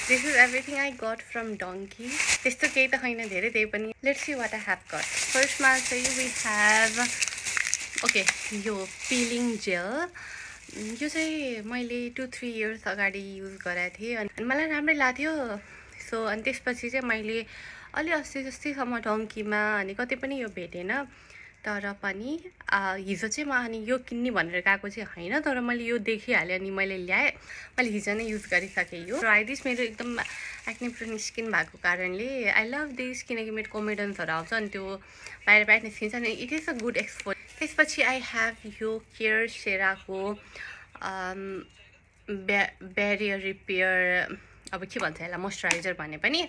This is everything I got from Donkey. त्यस्तो केही त छैन धेरै त्यही पनि. Let's see what I have got. Firstमा चाहिँ we have यो peeling gel. यो चाहिँ मैले 2-3 years अगाडि युज गरेको थिएँ अनि मलाई राम्रै लाग्थ्यो. सो अनि त्यसपछि चाहिँ मैले अलि अस्तिसम्म डङ्कीमा अनि कतै पनि यो भेटेन. तर पनि हिजो चाहिँ म अनि यो किन्ने भनेर गएको चाहिँ होइन, तर मैले यो देखिहालेँ अनि मैले ल्याएँ. मैले हिजो नै युज गरिसकेँ यो. Try this. मेरो एकदम एक्ने प्रोन स्किन भएको कारणले आई लभ दिस, किनकि मेरो कोमेडन्सहरू आउँछ अनि त्यो बाहिर निस्किन्छ अनि it is a good expose. त्यसपछि आई हेभ यो केयर सेराको ब्यारियर रिपेयर, अब के भन्छ यसलाई, मोइस्चराइजर भने पनि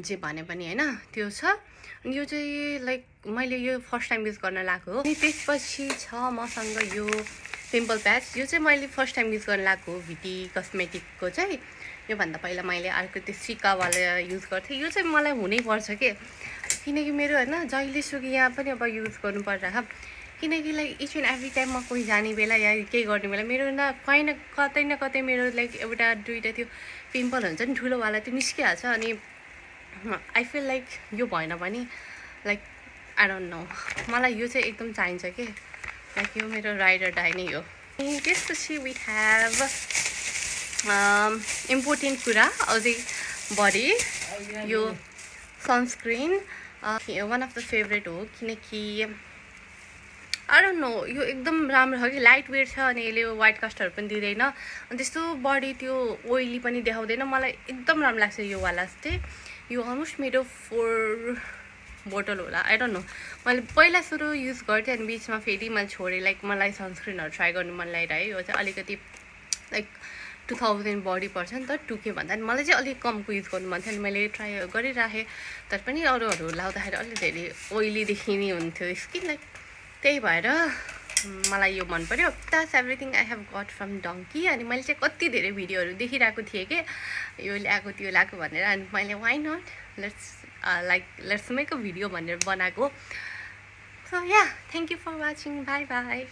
जे भने पनि होइन, त्यो छ. अनि यो चाहिँ लाइक मैले यो फर्स्ट टाइम युज गर्न लागेको हो. अनि त्यसपछि छ मसँग यो पिम्पल प्याच. यो चाहिँ मैले फर्स्ट टाइम युज गर्न लागेको हो भिटी कस्मेटिकको चाहिँ. योभन्दा पहिला मैले अर्को त्यो सिकावाला युज गर्थेँ. यो चाहिँ मलाई हुनैपर्छ के, किनकि मेरो होइन जहिलेसुकै यहाँ पनि अब युज गर्नु परिरहेको, किनकि like each and every time म कोही जाने बेला या केही गर्ने बेला मेरो कतै न कतै मेरो लाइक एउटा दुइटा त्यो पिम्पल हुन्छ नि ठुलोवाला, त्यो निस्किहाल्छ. अनि आई फिल लाइक यो भएन भने लाइक आई डोन्ट नो, मलाई यो चाहिँ एकदम चाहिन्छ कि, लाइक यो मेरो राइड अर डाई नै हो. अनि त्यसपछि वी हेभ इम्पोर्टेन्ट कुरा अझै बढी यो sunscreen. One of the favourite हो, किनकि आई डोन्ट नो यो एकदम राम्रो छ कि, लाइट वेट छ अनि यसले वाइट कास्टहरू पनि दिँदैन अनि त्यस्तो बडी त्यो ओइली पनि देखाउँदैन. मलाई एकदम राम्रो लाग्छ यो वाला चाहिँ. यो अलमोस्ट मेरो 4 बोतल होला, आई डोन्ट नो. मैले पहिला सुरु युज गर्थेँ अनि बिचमा फेरि मैले छोडेँ. लाइक मलाई सनस्क्रिनहरू ट्राई गर्नु मन लागिरह्यो. यो चाहिँ अलिकति लाइक 2000 बडी पर्छ नि त 2K भन्दा. अनि मलाई चाहिँ अलिक कमको युज गर्नु मन थियो अनि मैले ट्राई गरिराखेँ. तर पनि अरूहरू लाउँदाखेरि अलिक धेरै ओइली देखिने हुन्थ्यो स्किन, लाइक त्यही भएर मलाई यो मन पर्यो. That's everything I have got from donkey. अनि मैले चाहिँ कति धेरै भिडियोहरू देखिरहेको थिएँ कि यो ल्याएको त्यो ल्याएको भनेर, अनि मैले why not let's make a video भनेर बनाएको. So yeah, thank you for watching. Bye by.